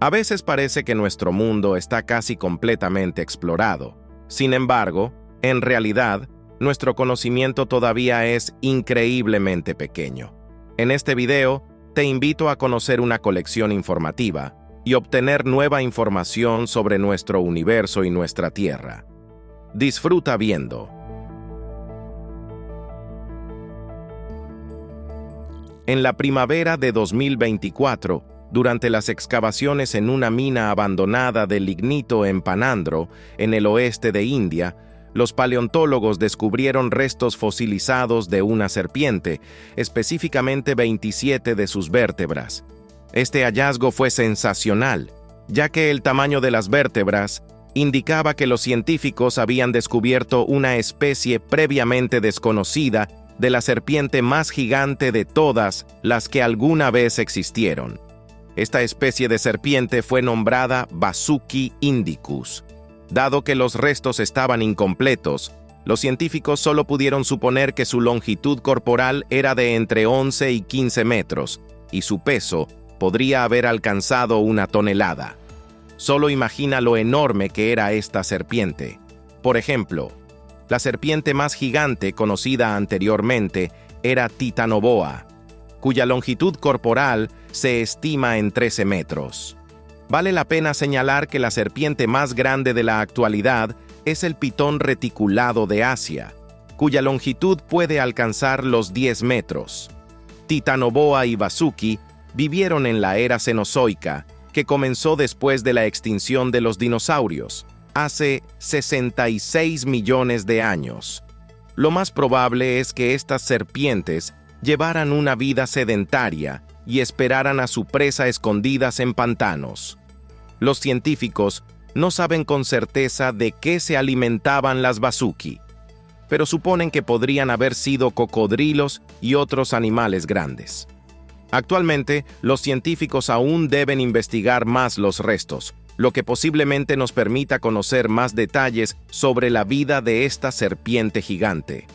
A veces parece que nuestro mundo está casi completamente explorado. Sin embargo, en realidad, nuestro conocimiento todavía es increíblemente pequeño. En este video, te invito a conocer una colección informativa y obtener nueva información sobre nuestro universo y nuestra Tierra. Disfruta viendo. En la primavera de 2024, durante las excavaciones en una mina abandonada de lignito en Panandro, en el oeste de India, los paleontólogos descubrieron restos fosilizados de una serpiente, específicamente 27 de sus vértebras. Este hallazgo fue sensacional, ya que el tamaño de las vértebras indicaba que los científicos habían descubierto una especie previamente desconocida de la serpiente más gigante de todas las que alguna vez existieron. Esta especie de serpiente fue nombrada Vasuki indicus. Dado que los restos estaban incompletos, los científicos solo pudieron suponer que su longitud corporal era de entre 11 y 15 metros, y su peso podría haber alcanzado 1 tonelada. Solo imagina lo enorme que era esta serpiente. Por ejemplo, la serpiente más gigante conocida anteriormente era Titanoboa, cuya longitud corporal se estima en 13 metros. Vale la pena señalar que la serpiente más grande de la actualidad es el pitón reticulado de Asia, cuya longitud puede alcanzar los 10 metros. Titanoboa y Vasuki vivieron en la era Cenozoica, que comenzó después de la extinción de los dinosaurios, hace 66 millones de años. Lo más probable es que estas serpientes llevaran una vida sedentaria y esperaran a su presa escondidas en pantanos. Los científicos no saben con certeza de qué se alimentaban las Vasuki, pero suponen que podrían haber sido cocodrilos y otros animales grandes. Actualmente, los científicos aún deben investigar más los restos, lo que posiblemente nos permita conocer más detalles sobre la vida de esta serpiente gigante.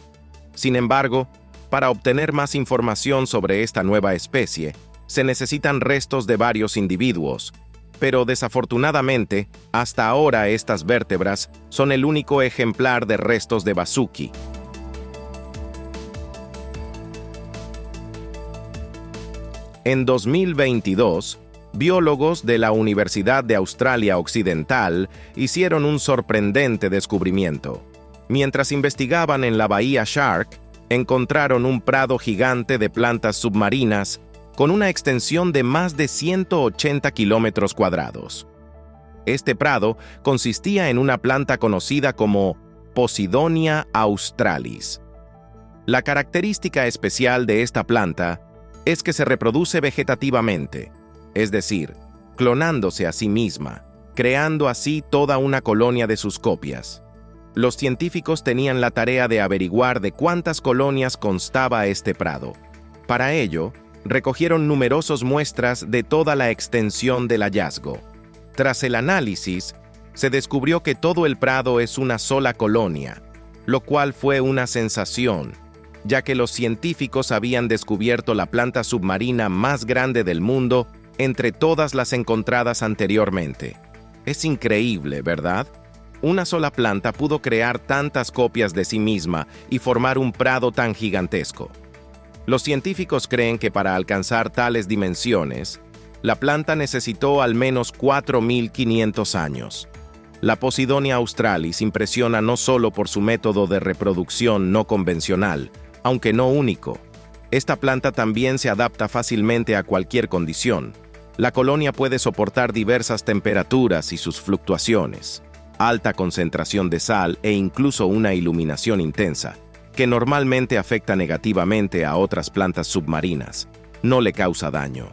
Sin embargo, para obtener más información sobre esta nueva especie, se necesitan restos de varios individuos, pero desafortunadamente, hasta ahora estas vértebras son el único ejemplar de restos de Vasuki. En 2022, biólogos de la Universidad de Australia Occidental hicieron un sorprendente descubrimiento. Mientras investigaban en la bahía Shark, encontraron un prado gigante de plantas submarinas con una extensión de más de 180 kilómetros cuadrados. Este prado consistía en una planta conocida como Posidonia australis. La característica especial de esta planta es que se reproduce vegetativamente, es decir, clonándose a sí misma, creando así toda una colonia de sus copias. Los científicos tenían la tarea de averiguar de cuántas colonias constaba este prado. Para ello, recogieron numerosas muestras de toda la extensión del hallazgo. Tras el análisis, se descubrió que todo el prado es una sola colonia, lo cual fue una sensación, ya que los científicos habían descubierto la planta submarina más grande del mundo entre todas las encontradas anteriormente. Es increíble, ¿verdad? Una sola planta pudo crear tantas copias de sí misma y formar un prado tan gigantesco. Los científicos creen que para alcanzar tales dimensiones, la planta necesitó al menos 4.500 años. La Posidonia australis impresiona no solo por su método de reproducción no convencional, aunque no único. Esta planta también se adapta fácilmente a cualquier condición. La colonia puede soportar diversas temperaturas y sus fluctuaciones, alta concentración de sal e incluso una iluminación intensa, que normalmente afecta negativamente a otras plantas submarinas. No le causa daño.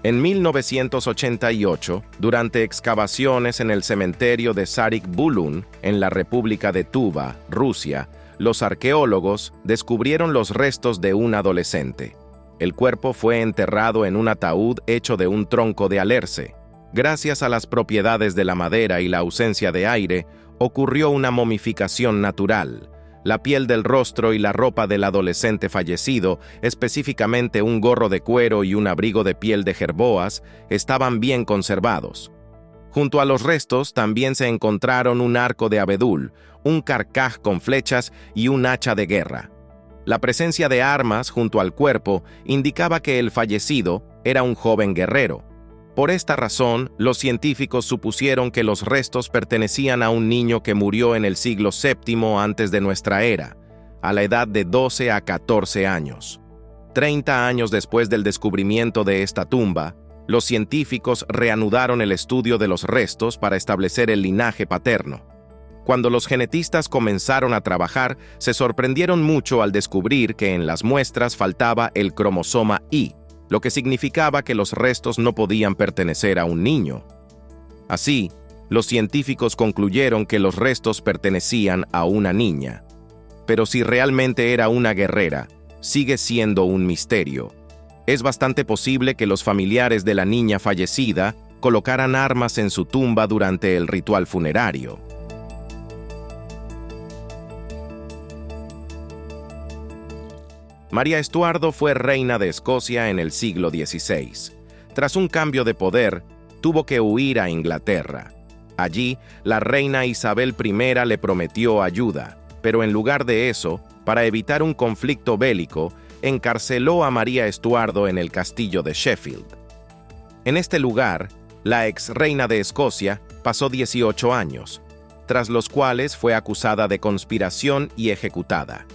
En 1988, durante excavaciones en el cementerio de Sarik Bulun, en la República de Tuva, Rusia, los arqueólogos descubrieron los restos de un adolescente. El cuerpo fue enterrado en un ataúd hecho de un tronco de alerce. Gracias a las propiedades de la madera y la ausencia de aire, ocurrió una momificación natural. La piel del rostro y la ropa del adolescente fallecido, específicamente un gorro de cuero y un abrigo de piel de jerboas, estaban bien conservados. Junto a los restos también se encontraron un arco de abedul, un carcaj con flechas y un hacha de guerra. La presencia de armas junto al cuerpo indicaba que el fallecido era un joven guerrero. Por esta razón, los científicos supusieron que los restos pertenecían a un niño que murió en el siglo VII antes de nuestra era, a la edad de 12 a 14 años. 30 años después del descubrimiento de esta tumba, los científicos reanudaron el estudio de los restos para establecer el linaje paterno. Cuando los genetistas comenzaron a trabajar, se sorprendieron mucho al descubrir que en las muestras faltaba el cromosoma Y, lo que significaba que los restos no podían pertenecer a un niño. Así, los científicos concluyeron que los restos pertenecían a una niña. Pero si realmente era una guerrera, sigue siendo un misterio. Es bastante posible que los familiares de la niña fallecida colocaran armas en su tumba durante el ritual funerario. María Estuardo fue reina de Escocia en el siglo XVI. Tras un cambio de poder, tuvo que huir a Inglaterra. Allí, la reina Isabel I le prometió ayuda, pero en lugar de eso, para evitar un conflicto bélico, encarceló a María Estuardo en el castillo de Sheffield. En este lugar, la ex reina de Escocia pasó 18 años, tras los cuales fue acusada de conspiración y ejecutada.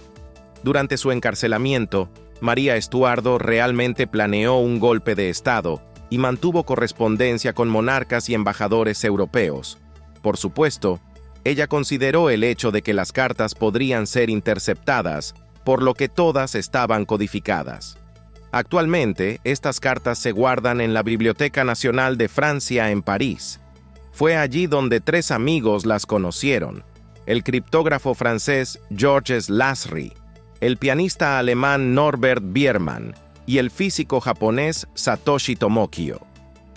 Durante su encarcelamiento, María Estuardo realmente planeó un golpe de Estado y mantuvo correspondencia con monarcas y embajadores europeos. Por supuesto, ella consideró el hecho de que las cartas podrían ser interceptadas, por lo que todas estaban codificadas. Actualmente, estas cartas se guardan en la Biblioteca Nacional de Francia en París. Fue allí donde 3 amigos las conocieron: el criptógrafo francés Georges Lasry, el pianista alemán Norbert Biermann y el físico japonés Satoshi Tomokio.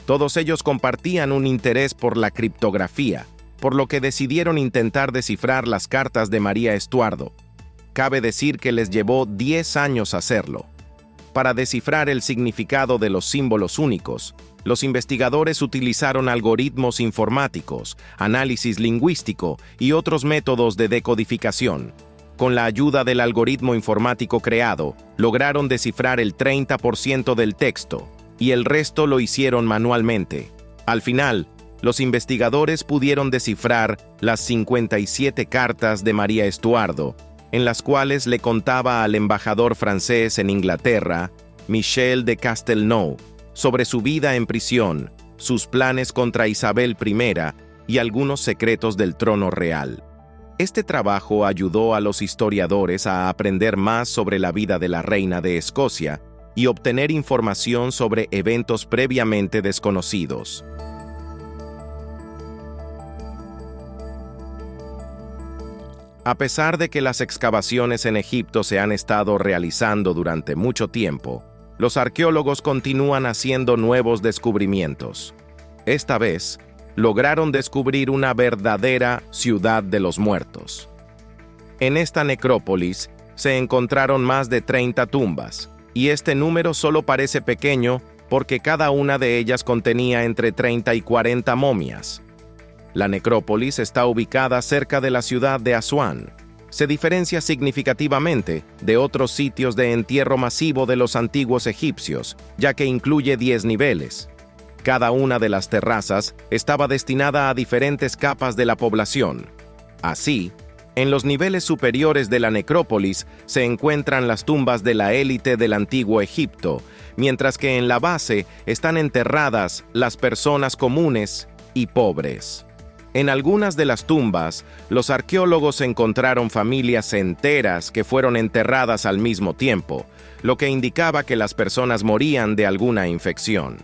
Todos ellos compartían un interés por la criptografía, por lo que decidieron intentar descifrar las cartas de María Estuardo. Cabe decir que les llevó 10 años hacerlo. Para descifrar el significado de los símbolos únicos, los investigadores utilizaron algoritmos informáticos, análisis lingüístico y otros métodos de decodificación. Con la ayuda del algoritmo informático creado, lograron descifrar el 30% del texto, y el resto lo hicieron manualmente. Al final, los investigadores pudieron descifrar las 57 cartas de María Estuardo, en las cuales le contaba al embajador francés en Inglaterra, Michel de Castelnau, sobre su vida en prisión, sus planes contra Isabel I y algunos secretos del trono real. Este trabajo ayudó a los historiadores a aprender más sobre la vida de la reina de Escocia y obtener información sobre eventos previamente desconocidos. A pesar de que las excavaciones en Egipto se han estado realizando durante mucho tiempo, los arqueólogos continúan haciendo nuevos descubrimientos. Esta vez, lograron descubrir una verdadera ciudad de los muertos. En esta necrópolis se encontraron más de 30 tumbas, y este número solo parece pequeño porque cada una de ellas contenía entre 30 y 40 momias. La necrópolis está ubicada cerca de la ciudad de Asuán. Se diferencia significativamente de otros sitios de entierro masivo de los antiguos egipcios, ya que incluye 10 niveles. Cada una de las terrazas estaba destinada a diferentes capas de la población. Así, en los niveles superiores de la necrópolis se encuentran las tumbas de la élite del antiguo Egipto, mientras que en la base están enterradas las personas comunes y pobres. En algunas de las tumbas, los arqueólogos encontraron familias enteras que fueron enterradas al mismo tiempo, lo que indicaba que las personas morían de alguna infección.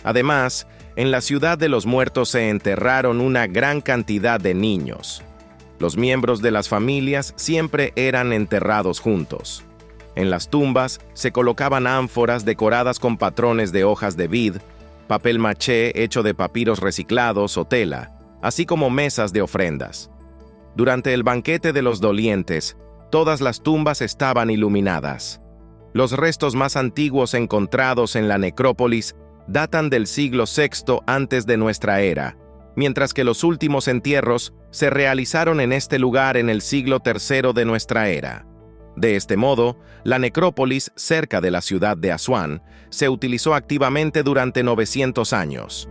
Además, en la ciudad de los muertos se enterraron una gran cantidad de niños. Los miembros de las familias siempre eran enterrados juntos. En las tumbas se colocaban ánforas decoradas con patrones de hojas de vid, papel maché hecho de papiros reciclados o tela, así como mesas de ofrendas. Durante el banquete de los dolientes, todas las tumbas estaban iluminadas. Los restos más antiguos encontrados en la necrópolis datan del siglo VI antes de nuestra era, mientras que los últimos entierros se realizaron en este lugar en el siglo III de nuestra era. De este modo, la necrópolis cerca de la ciudad de Asuán se utilizó activamente durante 900 años.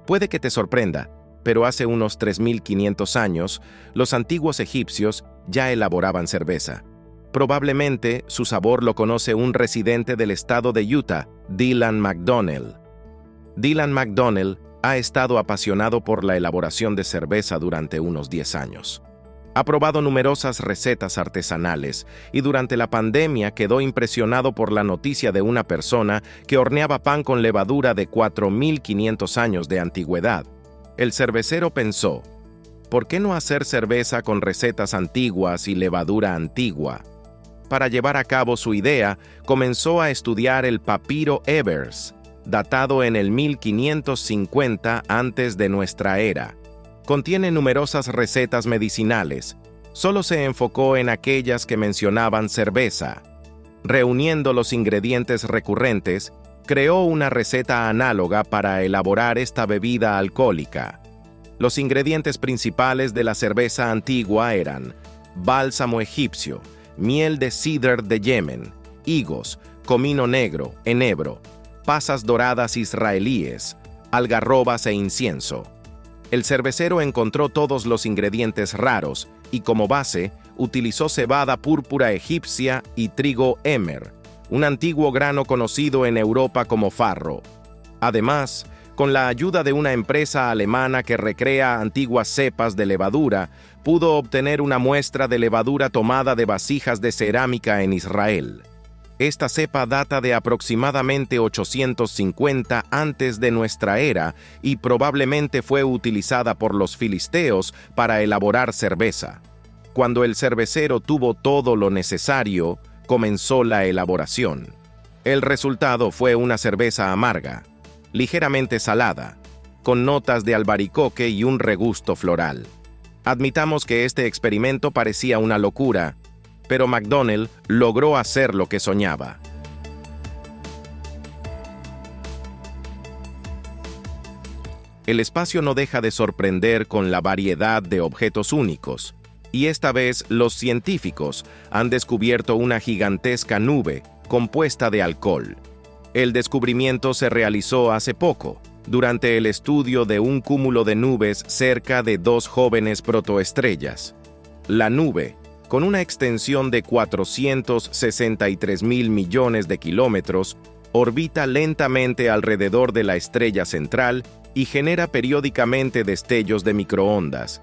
Puede que te sorprenda, pero hace unos 3.500 años, los antiguos egipcios ya elaboraban cerveza. Probablemente su sabor lo conoce un residente del estado de Utah, Dylan McDonnell. Dylan McDonnell ha estado apasionado por la elaboración de cerveza durante unos 10 años. Ha probado numerosas recetas artesanales y durante la pandemia quedó impresionado por la noticia de una persona que horneaba pan con levadura de 4.500 años de antigüedad. El cervecero pensó, ¿por qué no hacer cerveza con recetas antiguas y levadura antigua? Para llevar a cabo su idea, comenzó a estudiar el papiro Ebers, datado en el 1550 antes de nuestra era. Contiene numerosas recetas medicinales. Solo se enfocó en aquellas que mencionaban cerveza. Reuniendo los ingredientes recurrentes, creó una receta análoga para elaborar esta bebida alcohólica. Los ingredientes principales de la cerveza antigua eran bálsamo egipcio, miel de cedar de Yemen, higos, comino negro, enebro, pasas doradas israelíes, algarrobas e incienso. El cervecero encontró todos los ingredientes raros y como base utilizó cebada púrpura egipcia y trigo emmer, un antiguo grano conocido en Europa como farro. Además, con la ayuda de una empresa alemana que recrea antiguas cepas de levadura, pudo obtener una muestra de levadura tomada de vasijas de cerámica en Israel. Esta cepa data de aproximadamente 850 antes de nuestra era y probablemente fue utilizada por los filisteos para elaborar cerveza. Cuando el cervecero tuvo todo lo necesario, comenzó la elaboración. El resultado fue una cerveza amarga, ligeramente salada, con notas de albaricoque y un regusto floral. Admitamos que este experimento parecía una locura, pero McDonnell logró hacer lo que soñaba. El espacio no deja de sorprender con la variedad de objetos únicos, y esta vez los científicos han descubierto una gigantesca nube compuesta de alcohol. El descubrimiento se realizó hace poco, durante el estudio de un cúmulo de nubes cerca de dos jóvenes protoestrellas. La nube, con una extensión de 463.000 millones de kilómetros, orbita lentamente alrededor de la estrella central y genera periódicamente destellos de microondas.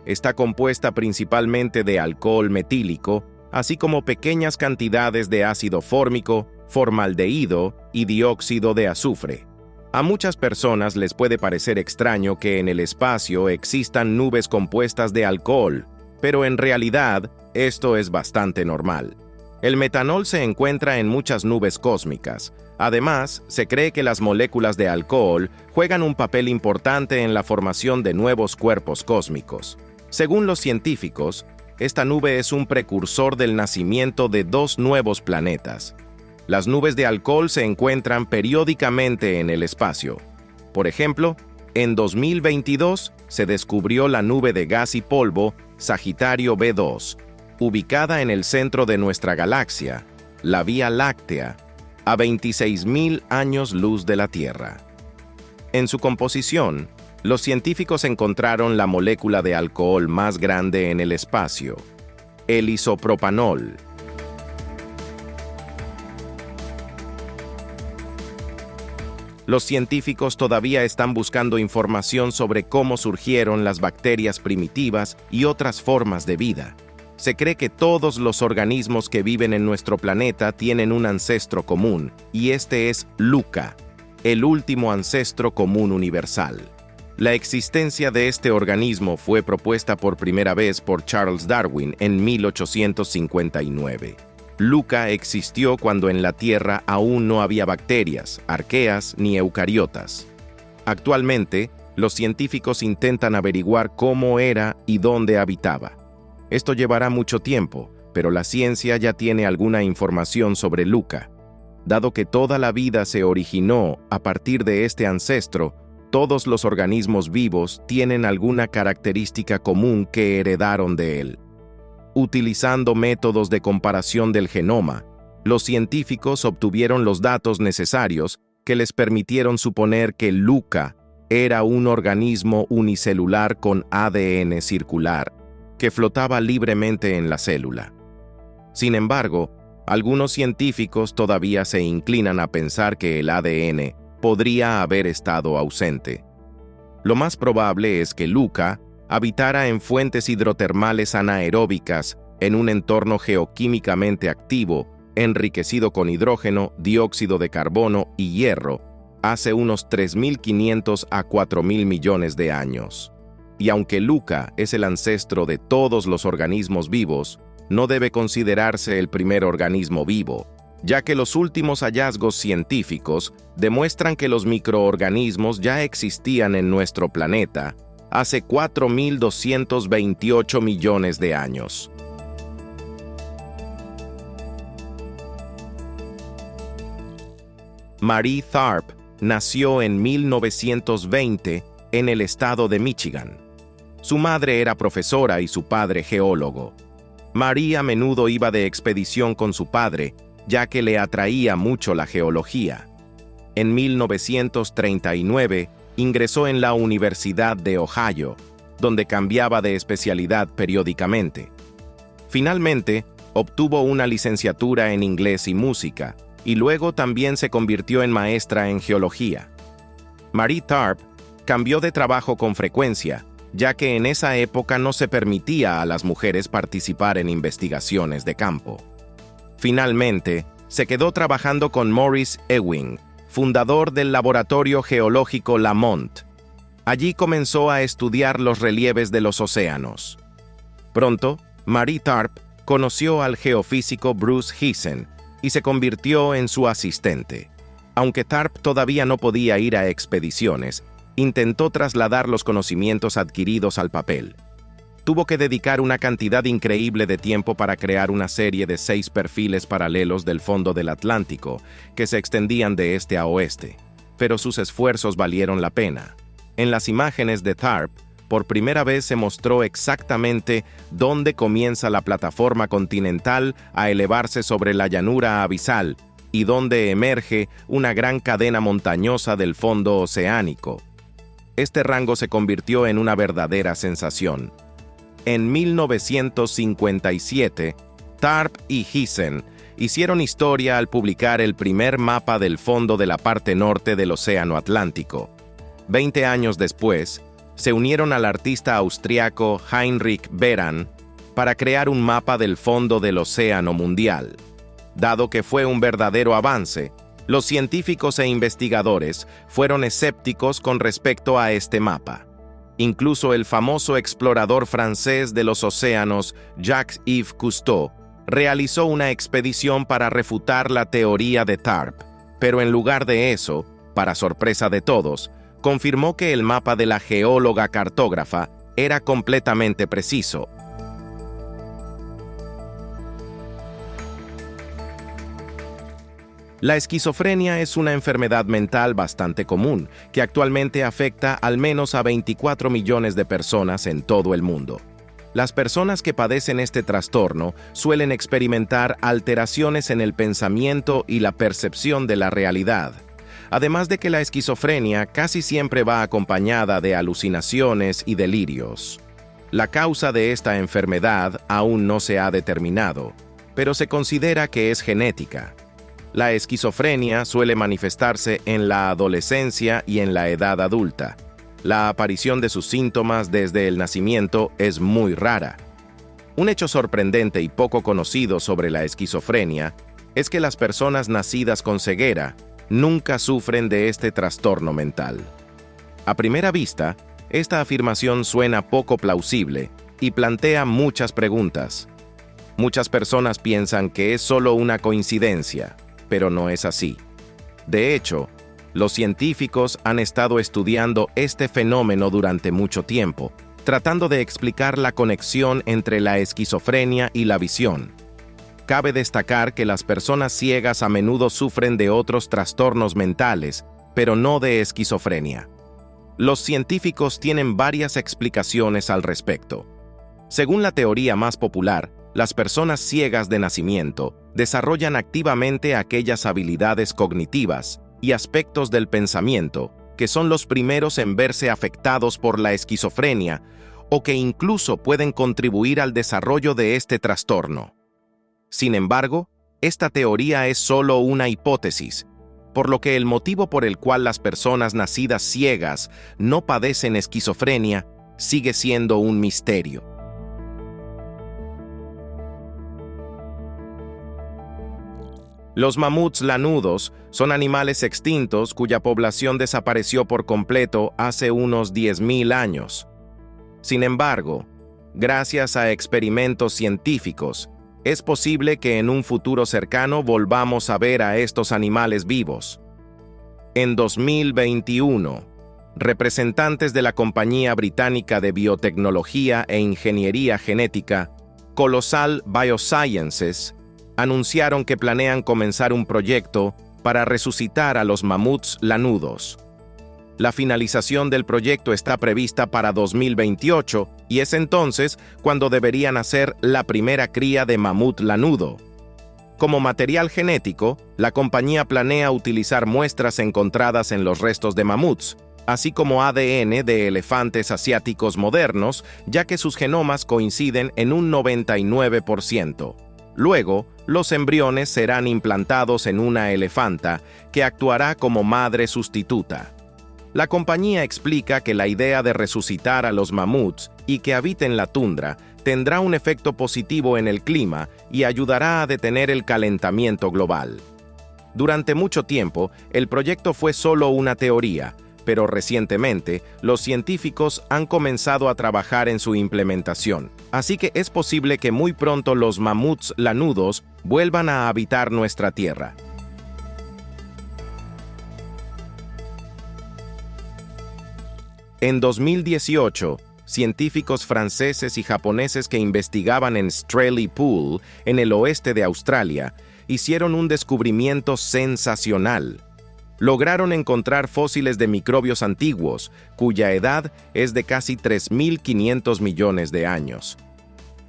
Está compuesta principalmente de alcohol metílico, así como pequeñas cantidades de ácido fórmico, formaldehído y dióxido de azufre. A muchas personas les puede parecer extraño que en el espacio existan nubes compuestas de alcohol, pero en realidad esto es bastante normal. El metanol se encuentra en muchas nubes cósmicas. Además, se cree que las moléculas de alcohol juegan un papel importante en la formación de nuevos cuerpos cósmicos. Según los científicos, esta nube es un precursor del nacimiento de dos nuevos planetas. Las nubes de alcohol se encuentran periódicamente en el espacio. Por ejemplo, en 2022 se descubrió la nube de gas y polvo Sagitario B2, ubicada en el centro de nuestra galaxia, la Vía Láctea, a 26.000 años luz de la Tierra. En su composición, los científicos encontraron la molécula de alcohol más grande en el espacio, el isopropanol. Los científicos todavía están buscando información sobre cómo surgieron las bacterias primitivas y otras formas de vida. Se cree que todos los organismos que viven en nuestro planeta tienen un ancestro común, y este es LUCA, el último ancestro común universal. La existencia de este organismo fue propuesta por primera vez por Charles Darwin en 1859. LUCA existió cuando en la Tierra aún no había bacterias, arqueas ni eucariotas. Actualmente, los científicos intentan averiguar cómo era y dónde habitaba. Esto llevará mucho tiempo, pero la ciencia ya tiene alguna información sobre Luca. Dado que toda la vida se originó a partir de este ancestro, todos los organismos vivos tienen alguna característica común que heredaron de él. Utilizando métodos de comparación del genoma, los científicos obtuvieron los datos necesarios que les permitieron suponer que Luca era un organismo unicelular con ADN circular, que flotaba libremente en la célula. Sin embargo, algunos científicos todavía se inclinan a pensar que el ADN podría haber estado ausente. Lo más probable es que Luca habitara en fuentes hidrotermales anaeróbicas en un entorno geoquímicamente activo, enriquecido con hidrógeno, dióxido de carbono y hierro, hace unos 3.500 a 4.000 millones de años. Y aunque Luca es el ancestro de todos los organismos vivos, no debe considerarse el primer organismo vivo, ya que los últimos hallazgos científicos demuestran que los microorganismos ya existían en nuestro planeta hace 4.228 millones de años. Marie Tharp nació en 1920 en el estado de Michigan. Su madre era profesora y su padre geólogo. Marie a menudo iba de expedición con su padre, ya que le atraía mucho la geología. En 1939 ingresó en la Universidad de Ohio, donde cambiaba de especialidad periódicamente. Finalmente, obtuvo una licenciatura en inglés y música, y luego también se convirtió en maestra en geología. Marie Tharp cambió de trabajo con frecuencia, ya que en esa época no se permitía a las mujeres participar en investigaciones de campo. Finalmente, se quedó trabajando con Maurice Ewing, fundador del Laboratorio Geológico Lamont. Allí comenzó a estudiar los relieves de los océanos. Pronto, Marie Tharp conoció al geofísico Bruce Heezen y se convirtió en su asistente. Aunque Tharp todavía no podía ir a expediciones, intentó trasladar los conocimientos adquiridos al papel. Tuvo que dedicar una cantidad increíble de tiempo para crear una serie de 6 perfiles paralelos del fondo del Atlántico, que se extendían de este a oeste, pero sus esfuerzos valieron la pena. En las imágenes de Tharp, por primera vez se mostró exactamente dónde comienza la plataforma continental a elevarse sobre la llanura abisal y dónde emerge una gran cadena montañosa del fondo oceánico. Este rango se convirtió en una verdadera sensación. En 1957, Tharp y Heezen hicieron historia al publicar el primer mapa del fondo de la parte norte del Océano Atlántico. 20 años después, se unieron al artista austriaco Heinrich Beran para crear un mapa del fondo del Océano Mundial. Dado que fue un verdadero avance, los científicos e investigadores fueron escépticos con respecto a este mapa. Incluso el famoso explorador francés de los océanos, Jacques-Yves Cousteau, realizó una expedición para refutar la teoría de Tharp, pero en lugar de eso, para sorpresa de todos, confirmó que el mapa de la geóloga cartógrafa era completamente preciso. La esquizofrenia es una enfermedad mental bastante común, que actualmente afecta al menos a 24 millones de personas en todo el mundo. Las personas que padecen este trastorno suelen experimentar alteraciones en el pensamiento y la percepción de la realidad. Además de que la esquizofrenia casi siempre va acompañada de alucinaciones y delirios. La causa de esta enfermedad aún no se ha determinado, pero se considera que es genética. La esquizofrenia suele manifestarse en la adolescencia y en la edad adulta. La aparición de sus síntomas desde el nacimiento es muy rara. Un hecho sorprendente y poco conocido sobre la esquizofrenia es que las personas nacidas con ceguera nunca sufren de este trastorno mental. A primera vista, esta afirmación suena poco plausible y plantea muchas preguntas. Muchas personas piensan que es solo una coincidencia, pero no es así. De hecho, Los científicos han estado estudiando este fenómeno durante mucho tiempo, tratando de explicar la conexión entre la esquizofrenia y la visión. Cabe destacar que las personas ciegas a menudo sufren de otros trastornos mentales, pero no de esquizofrenia. Los científicos tienen varias explicaciones al respecto. Según la teoría más popular, las personas ciegas de nacimiento desarrollan activamente aquellas habilidades cognitivas y aspectos del pensamiento que son los primeros en verse afectados por la esquizofrenia o que incluso pueden contribuir al desarrollo de este trastorno. Sin embargo, esta teoría es solo una hipótesis, por lo que el motivo por el cual las personas nacidas ciegas no padecen esquizofrenia sigue siendo un misterio. Los mamuts lanudos son animales extintos cuya población desapareció por completo hace unos 10.000 años. Sin embargo, gracias a experimentos científicos, es posible que en un futuro cercano volvamos a ver a estos animales vivos. En 2021, representantes de la compañía británica de biotecnología e ingeniería genética, Colossal Biosciences, anunciaron que planean comenzar un proyecto para resucitar a los mamuts lanudos. La finalización del proyecto está prevista para 2028 y es entonces cuando deberían hacer la primera cría de mamut lanudo. Como material genético, la compañía planea utilizar muestras encontradas en los restos de mamuts, así como ADN de elefantes asiáticos modernos, ya que sus genomas coinciden en un 99%. Luego, los embriones serán implantados en una elefanta que actuará como madre sustituta. La compañía explica que la idea de resucitar a los mamuts y que habiten la tundra tendrá un efecto positivo en el clima y ayudará a detener el calentamiento global. Durante mucho tiempo, el proyecto fue solo una teoría, pero recientemente los científicos han comenzado a trabajar en su implementación, así que es posible que muy pronto los mamuts lanudos vuelvan a habitar nuestra Tierra. En 2018, científicos franceses y japoneses que investigaban en Straley Pool, en el oeste de Australia, hicieron un descubrimiento sensacional. Lograron encontrar fósiles de microbios antiguos, cuya edad es de casi 3.500 millones de años.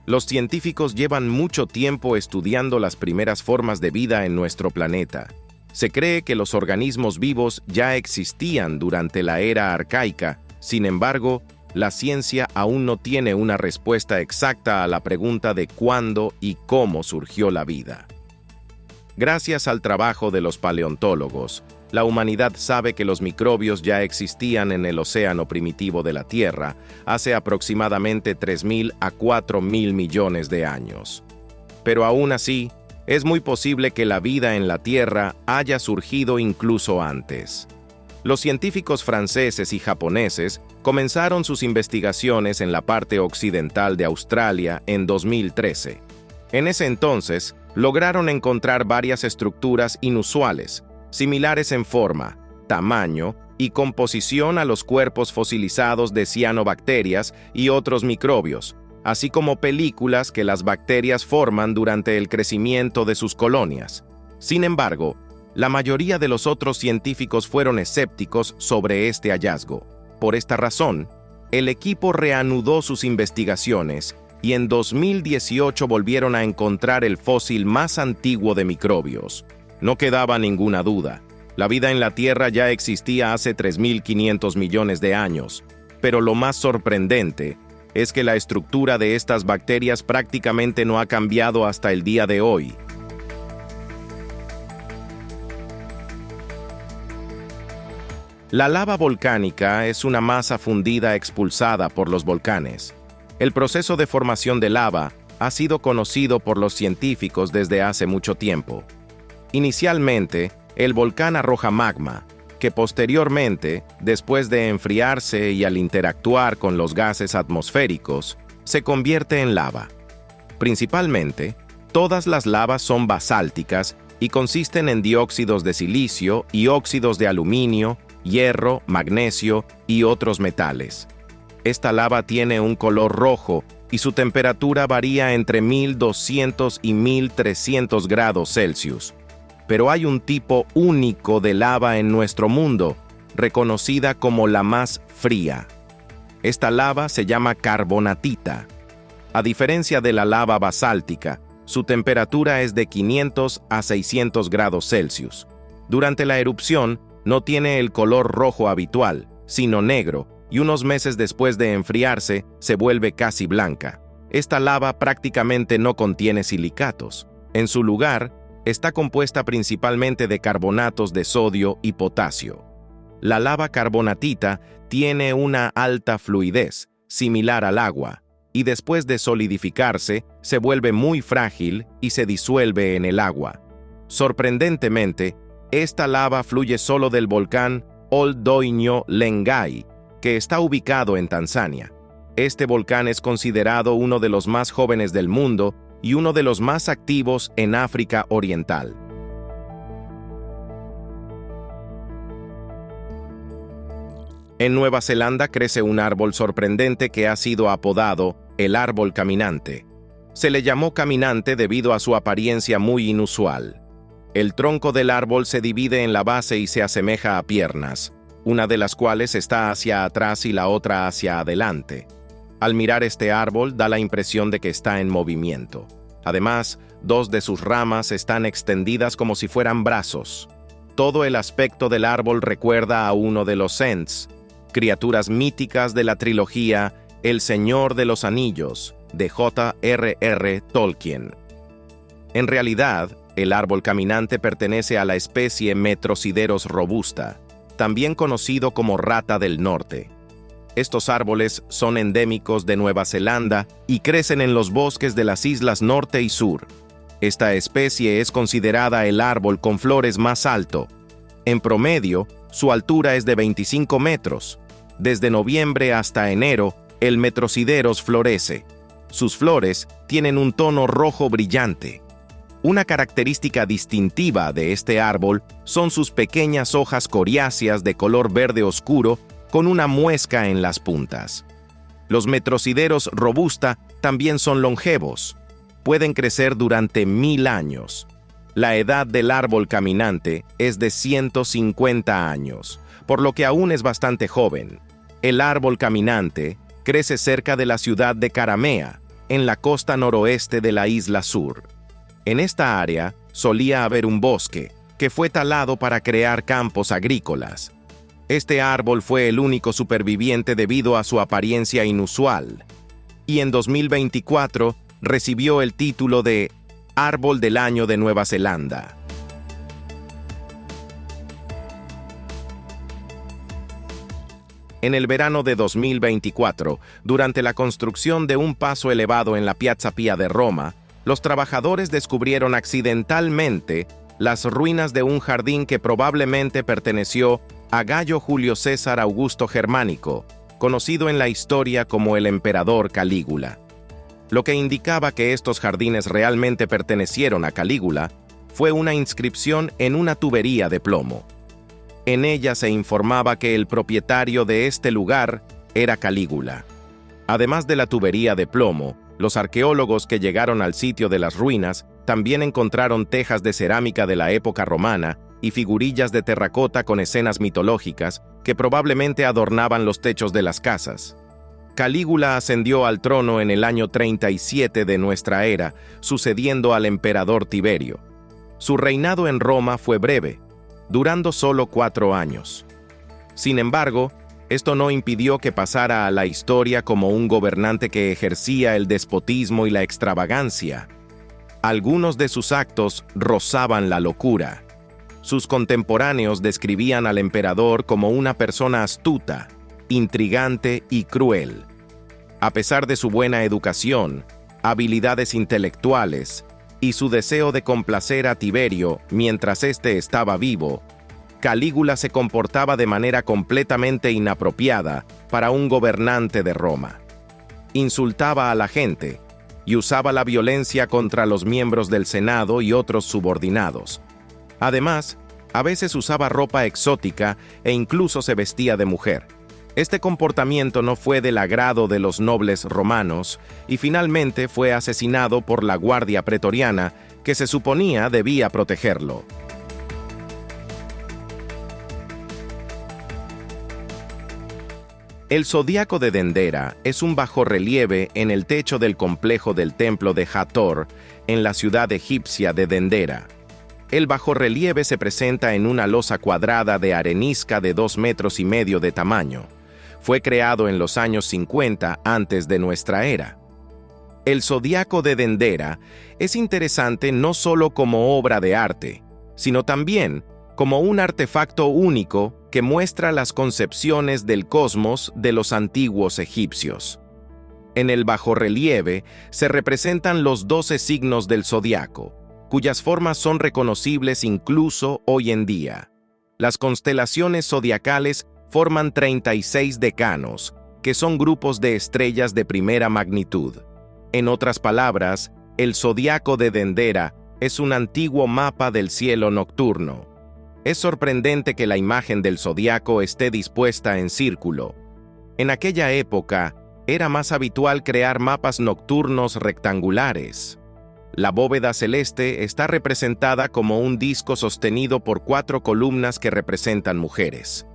Los científicos llevan mucho tiempo estudiando las primeras formas de vida en nuestro planeta. Se cree que los organismos vivos ya existían durante la era arcaica. Sin embargo, la ciencia aún no tiene una respuesta exacta a la pregunta de cuándo y cómo surgió la vida. Gracias al trabajo de los paleontólogos, la humanidad sabe que los microbios ya existían en el océano primitivo de la Tierra hace aproximadamente 3.000 a 4.000 millones de años. Pero aún así, es muy posible que la vida en la Tierra haya surgido incluso antes. Los científicos franceses y japoneses comenzaron sus investigaciones en la parte occidental de Australia en 2013. En ese entonces, lograron encontrar varias estructuras inusuales, similares en forma, tamaño y composición a los cuerpos fosilizados de cianobacterias y otros microbios, así como películas que las bacterias forman durante el crecimiento de sus colonias. Sin embargo, la mayoría de los otros científicos fueron escépticos sobre este hallazgo. Por esta razón, el equipo reanudó sus investigaciones y en 2018 volvieron a encontrar el fósil más antiguo de microbios. No quedaba ninguna duda. La vida en la Tierra ya existía hace 3.500 millones de años, pero lo más sorprendente es que la estructura de estas bacterias prácticamente no ha cambiado hasta el día de hoy. La lava volcánica es una masa fundida expulsada por los volcanes. El proceso de formación de lava ha sido conocido por los científicos desde hace mucho tiempo. Inicialmente, el volcán arroja magma, que posteriormente, después de enfriarse y al interactuar con los gases atmosféricos, se convierte en lava. Principalmente, todas las lavas son basálticas y consisten en dióxidos de silicio y óxidos de aluminio, hierro, magnesio y otros metales. Esta lava tiene un color rojo y su temperatura varía entre 1200 y 1300 grados Celsius. Pero hay un tipo único de lava en nuestro mundo, reconocida como la más fría. Esta lava se llama carbonatita. A diferencia de la lava basáltica, su temperatura es de 500 a 600 grados Celsius. Durante la erupción, no tiene el color rojo habitual, sino negro, y unos meses después de enfriarse, se vuelve casi blanca. Esta lava prácticamente no contiene silicatos. En su lugar, está compuesta principalmente de carbonatos de sodio y potasio. La lava carbonatita tiene una alta fluidez, similar al agua, y después de solidificarse, se vuelve muy frágil y se disuelve en el agua. Sorprendentemente, esta lava fluye solo del volcán Ol Doinyo Lengai, que está ubicado en Tanzania. Este volcán es considerado uno de los más jóvenes del mundo y uno de los más activos en África Oriental. En Nueva Zelanda crece un árbol sorprendente que ha sido apodado el árbol caminante. Se le llamó caminante debido a su apariencia muy inusual. El tronco del árbol se divide en la base y se asemeja a piernas, una de las cuales está hacia atrás y la otra hacia adelante. Al mirar este árbol da la impresión de que está en movimiento. Además, dos de sus ramas están extendidas como si fueran brazos. Todo el aspecto del árbol recuerda a uno de los Ents, criaturas míticas de la trilogía El Señor de los Anillos, de J.R.R. Tolkien. En realidad, el árbol caminante pertenece a la especie Metrosideros robusta, también conocido como rata del norte. Estos árboles son endémicos de Nueva Zelanda y crecen en los bosques de las islas norte y sur. Esta especie es considerada el árbol con flores más alto. En promedio, su altura es de 25 metros. Desde noviembre hasta enero, el Metrosideros florece. Sus flores tienen un tono rojo brillante. Una característica distintiva de este árbol son sus pequeñas hojas coriáceas de color verde oscuro con una muesca en las puntas. Los Metrosideros robusta también son longevos. Pueden crecer durante 1000 años. La edad del árbol caminante es de 150 años, por lo que aún es bastante joven. El árbol caminante crece cerca de la ciudad de Karamea, en la costa noroeste de la isla Sur. En esta área solía haber un bosque, que fue talado para crear campos agrícolas. Este árbol fue el único superviviente debido a su apariencia inusual, y en 2024 recibió el título de Árbol del Año de Nueva Zelanda. En el verano de 2024, durante la construcción de un paso elevado en la Piazza Pia de Roma, los trabajadores descubrieron accidentalmente las ruinas de un jardín que probablemente perteneció a Gayo Julio César Augusto Germánico, conocido en la historia como el emperador Calígula. Lo que indicaba que estos jardines realmente pertenecieron a Calígula fue una inscripción en una tubería de plomo. En ella se informaba que el propietario de este lugar era Calígula. Además de la tubería de plomo, los arqueólogos que llegaron al sitio de las ruinas también encontraron tejas de cerámica de la época romana y figurillas de terracota con escenas mitológicas que probablemente adornaban los techos de las casas. Calígula ascendió al trono en el año 37 de nuestra era, sucediendo al emperador Tiberio. Su reinado en Roma fue breve, durando solo 4 años. Sin embargo, esto no impidió que pasara a la historia como un gobernante que ejercía el despotismo y la extravagancia. Algunos de sus actos rozaban la locura. Sus contemporáneos describían al emperador como una persona astuta, intrigante y cruel. A pesar de su buena educación, habilidades intelectuales y su deseo de complacer a Tiberio mientras éste estaba vivo, Calígula se comportaba de manera completamente inapropiada para un gobernante de Roma. Insultaba a la gente y usaba la violencia contra los miembros del Senado y otros subordinados, Además, a veces usaba ropa exótica e incluso se vestía de mujer. Este comportamiento no fue del agrado de los nobles romanos y finalmente fue asesinado por la guardia pretoriana, que se suponía debía protegerlo. El zodiaco de Dendera es un bajorrelieve en el techo del complejo del templo de Hathor, en la ciudad egipcia de Dendera. El bajorrelieve se presenta en una losa cuadrada de arenisca de 2,5 metros de tamaño. Fue creado en los años 50 antes de nuestra era. El zodiaco de Dendera es interesante no solo como obra de arte, sino también como un artefacto único que muestra las concepciones del cosmos de los antiguos egipcios. En el bajorrelieve se representan los 12 signos del zodiaco, cuyas formas son reconocibles incluso hoy en día. Las constelaciones zodiacales forman 36 decanos, que son grupos de estrellas de primera magnitud. En otras palabras, el zodiaco de Dendera es un antiguo mapa del cielo nocturno. Es sorprendente que la imagen del zodiaco esté dispuesta en círculo. En aquella época, era más habitual crear mapas nocturnos rectangulares. La bóveda celeste está representada como un disco sostenido por 4 columnas que representan mujeres.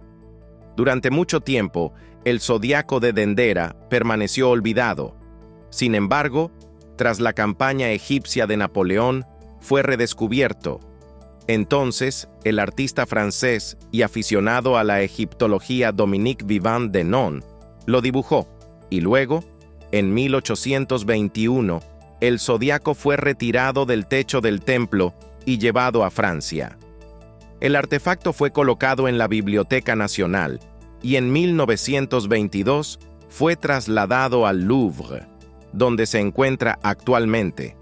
Durante mucho tiempo, el zodiaco de Dendera permaneció olvidado. Sin embargo, tras la campaña egipcia de Napoleón, fue redescubierto. Entonces, el artista francés y aficionado a la egiptología Dominique Vivant Denon lo dibujó, y luego, en 1821, el zodiaco fue retirado del techo del templo y llevado a Francia. El artefacto fue colocado en la Biblioteca Nacional y en 1922 fue trasladado al Louvre, donde se encuentra actualmente.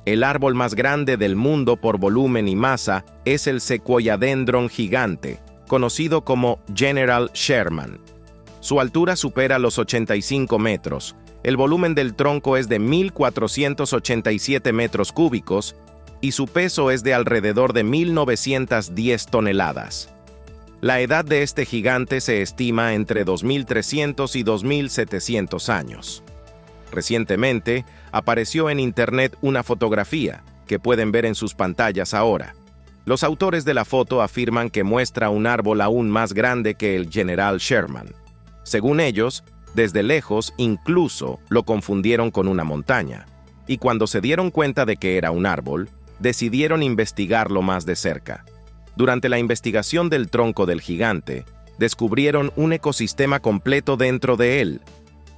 El árbol más grande del mundo por volumen y masa es el Sequoiadendron gigante, conocido como General Sherman. Su altura supera los 85 metros, el volumen del tronco es de 1.487 metros cúbicos y su peso es de alrededor de 1.910 toneladas. La edad de este gigante se estima entre 2.300 y 2.700 años. Recientemente, apareció en Internet una fotografía que pueden ver en sus pantallas ahora. Los autores de la foto afirman que muestra un árbol aún más grande que el General Sherman. Según ellos, desde lejos incluso lo confundieron con una montaña, y cuando se dieron cuenta de que era un árbol, decidieron investigarlo más de cerca. Durante la investigación del tronco del gigante, descubrieron un ecosistema completo dentro de él.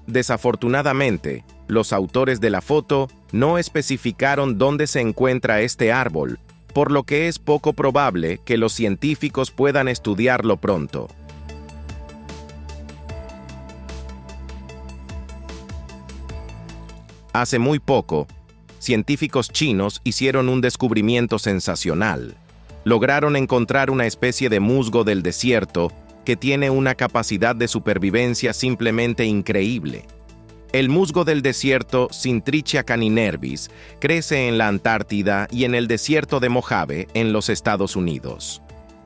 Desafortunadamente, los autores de la foto no especificaron dónde se encuentra este árbol, por lo que es poco probable que los científicos puedan estudiarlo pronto. Hace muy poco, científicos chinos hicieron un descubrimiento sensacional. Lograron encontrar una especie de musgo del desierto que tiene una capacidad de supervivencia simplemente increíble. El musgo del desierto Syntrichia caninervis crece en la Antártida y en el desierto de Mojave, en los Estados Unidos.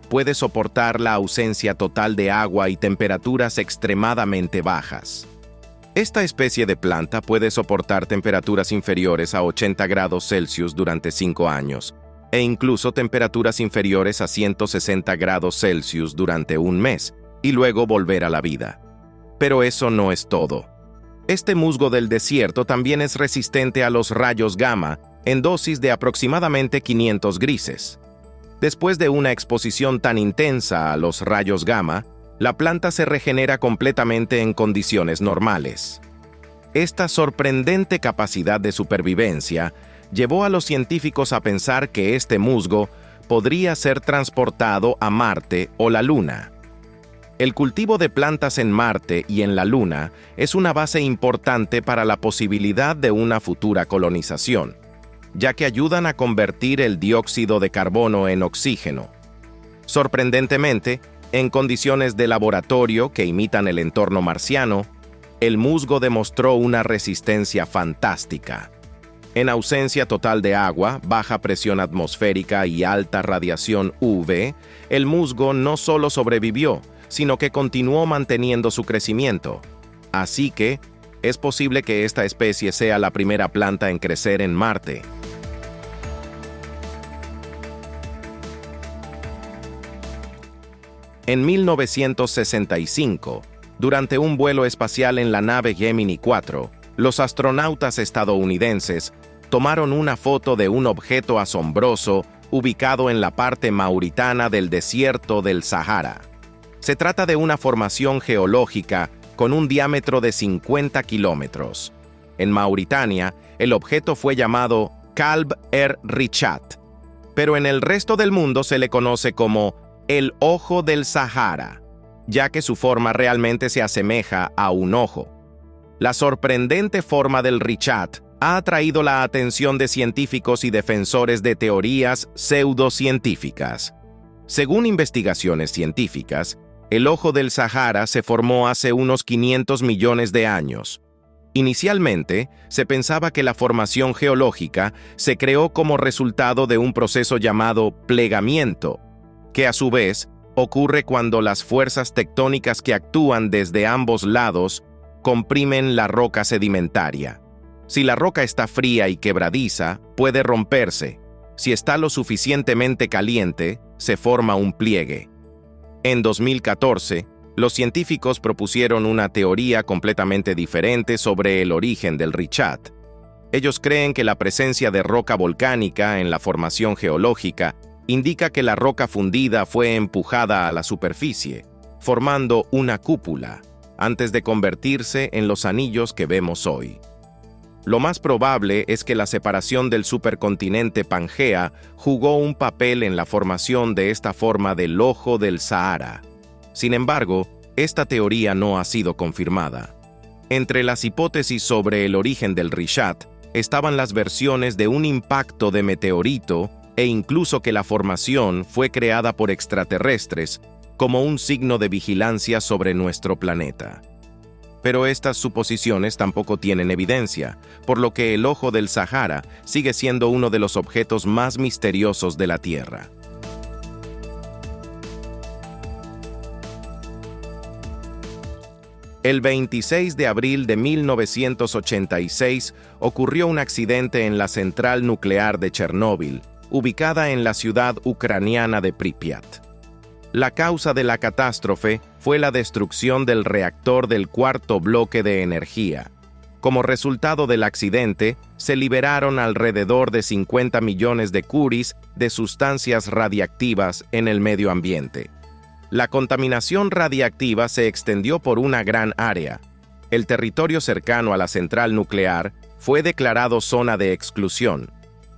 Puede soportar la ausencia total de agua y temperaturas extremadamente bajas. Esta especie de planta puede soportar temperaturas inferiores a 80 grados Celsius durante 5 años, e incluso temperaturas inferiores a 160 grados Celsius durante un mes, y luego volver a la vida. Pero eso no es todo. Este musgo del desierto también es resistente a los rayos gamma en dosis de aproximadamente 500 grises. Después de una exposición tan intensa a los rayos gamma, la planta se regenera completamente en condiciones normales. Esta sorprendente capacidad de supervivencia llevó a los científicos a pensar que este musgo podría ser transportado a Marte o la Luna. El cultivo de plantas en Marte y en la Luna es una base importante para la posibilidad de una futura colonización, ya que ayudan a convertir el dióxido de carbono en oxígeno. Sorprendentemente, en condiciones de laboratorio que imitan el entorno marciano, el musgo demostró una resistencia fantástica. En ausencia total de agua, baja presión atmosférica y alta radiación UV, el musgo no solo sobrevivió, sino que continuó manteniendo su crecimiento. Así que, es posible que esta especie sea la primera planta en crecer en Marte. En 1965, durante un vuelo espacial en la nave Gemini 4, los astronautas estadounidenses tomaron una foto de un objeto asombroso ubicado en la parte mauritana del desierto del Sahara. Se trata de una formación geológica con un diámetro de 50 kilómetros. En Mauritania, el objeto fue llamado Kalb Richat, pero en el resto del mundo se le conoce como el Ojo del Sahara, ya que su forma realmente se asemeja a un ojo. La sorprendente forma del Richat ha atraído la atención de científicos y defensores de teorías pseudocientíficas. Según investigaciones científicas, el Ojo del Sahara se formó hace unos 500 millones de años. Inicialmente, se pensaba que la formación geológica se creó como resultado de un proceso llamado plegamiento, que a su vez ocurre cuando las fuerzas tectónicas que actúan desde ambos lados comprimen la roca sedimentaria. Si la roca está fría y quebradiza, puede romperse. Si está lo suficientemente caliente, se forma un pliegue. En 2014, los científicos propusieron una teoría completamente diferente sobre el origen del Richat. Ellos creen que la presencia de roca volcánica en la formación geológica indica que la roca fundida fue empujada a la superficie, formando una cúpula, antes de convertirse en los anillos que vemos hoy. Lo más probable es que la separación del supercontinente Pangea jugó un papel en la formación de esta forma del Ojo del Sahara. Sin embargo, esta teoría no ha sido confirmada. Entre las hipótesis sobre el origen del Richat estaban las versiones de un impacto de meteorito e incluso que la formación fue creada por extraterrestres como un signo de vigilancia sobre nuestro planeta. Pero estas suposiciones tampoco tienen evidencia, por lo que el Ojo del Sahara sigue siendo uno de los objetos más misteriosos de la Tierra. El 26 de abril de 1986 ocurrió un accidente en la central nuclear de Chernóbil, ubicada en la ciudad ucraniana de Pripyat. La causa de la catástrofe fue la destrucción del reactor del cuarto bloque de energía. Como resultado del accidente, se liberaron alrededor de 50 millones de curies de sustancias radiactivas en el medio ambiente. La contaminación radiactiva se extendió por una gran área. El territorio cercano a la central nuclear fue declarado zona de exclusión.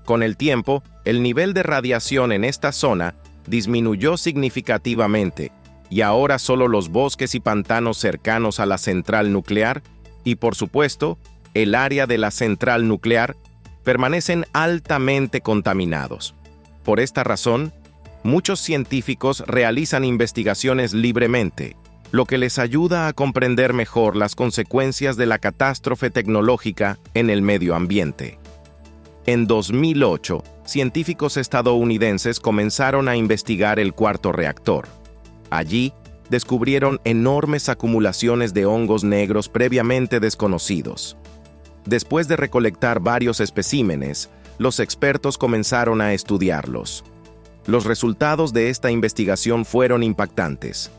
Con el tiempo, el nivel de radiación en esta zona disminuyó significativamente, y ahora solo los bosques y pantanos cercanos a la central nuclear y, por supuesto, el área de la central nuclear permanecen altamente contaminados. Por esta razón, muchos científicos realizan investigaciones libremente, lo que les ayuda a comprender mejor las consecuencias de la catástrofe tecnológica en el medio ambiente. En 2008, científicos estadounidenses comenzaron a investigar el cuarto reactor. Allí, descubrieron enormes acumulaciones de hongos negros previamente desconocidos. Después de recolectar varios especímenes, los expertos comenzaron a estudiarlos. Los resultados de esta investigación fueron impactantes.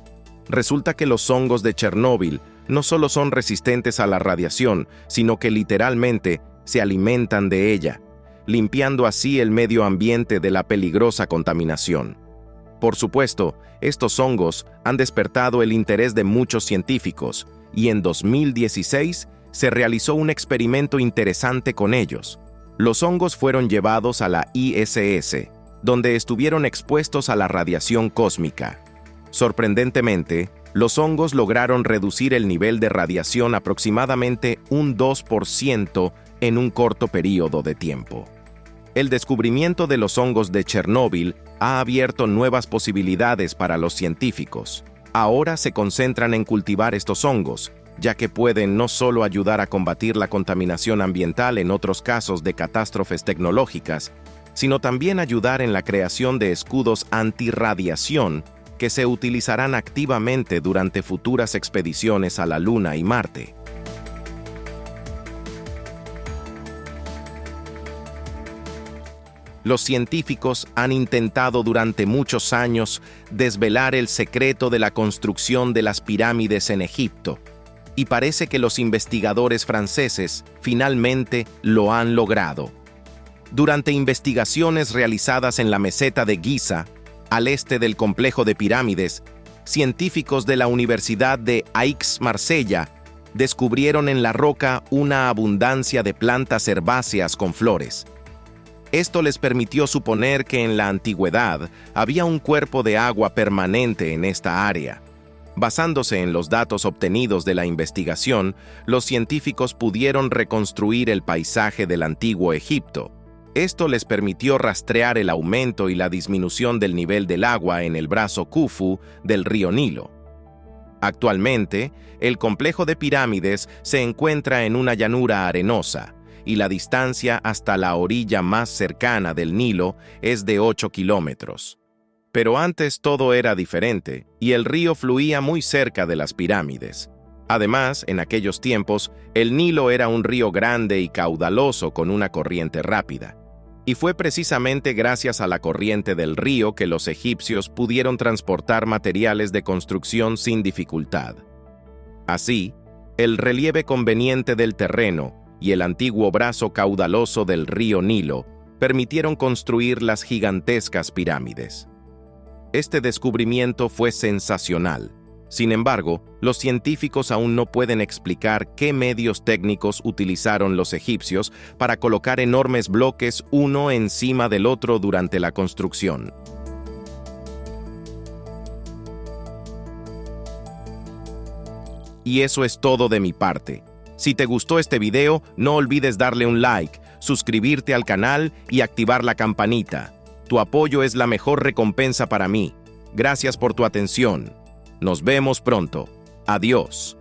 Resulta que los hongos de Chernóbil no solo son resistentes a la radiación, sino que literalmente se alimentan de ella, limpiando así el medio ambiente de la peligrosa contaminación. Por supuesto, estos hongos han despertado el interés de muchos científicos, y en 2016 se realizó un experimento interesante con ellos. Los hongos fueron llevados a la ISS, donde estuvieron expuestos a la radiación cósmica. Sorprendentemente, los hongos lograron reducir el nivel de radiación aproximadamente un 2% en un corto periodo de tiempo. El descubrimiento de los hongos de Chernóbil ha abierto nuevas posibilidades para los científicos. Ahora se concentran en cultivar estos hongos, ya que pueden no solo ayudar a combatir la contaminación ambiental en otros casos de catástrofes tecnológicas, sino también ayudar en la creación de escudos antirradiación que se utilizarán activamente durante futuras expediciones a la Luna y Marte. Los científicos han intentado durante muchos años desvelar el secreto de la construcción de las pirámides en Egipto, y parece que los investigadores franceses finalmente lo han logrado. Durante investigaciones realizadas en la meseta de Giza, al este del complejo de pirámides, científicos de la Universidad de Aix-Marsella descubrieron en la roca una abundancia de plantas herbáceas con flores. Esto les permitió suponer que en la antigüedad había un cuerpo de agua permanente en esta área. Basándose en los datos obtenidos de la investigación, los científicos pudieron reconstruir el paisaje del antiguo Egipto. Esto les permitió rastrear el aumento y la disminución del nivel del agua en el brazo Khufu del río Nilo. Actualmente, el complejo de pirámides se encuentra en una llanura arenosa, y la distancia hasta la orilla más cercana del Nilo es de 8 kilómetros. Pero antes todo era diferente, y el río fluía muy cerca de las pirámides. Además, en aquellos tiempos, el Nilo era un río grande y caudaloso con una corriente rápida. Y fue precisamente gracias a la corriente del río que los egipcios pudieron transportar materiales de construcción sin dificultad. Así, el relieve conveniente del terreno y el antiguo brazo caudaloso del río Nilo permitieron construir las gigantescas pirámides. Este descubrimiento fue sensacional. Sin embargo, los científicos aún no pueden explicar qué medios técnicos utilizaron los egipcios para colocar enormes bloques uno encima del otro durante la construcción. Y eso es todo de mi parte. Si te gustó este video, no olvides darle un like, suscribirte al canal y activar la campanita. Tu apoyo es la mejor recompensa para mí. Gracias por tu atención. Nos vemos pronto. Adiós.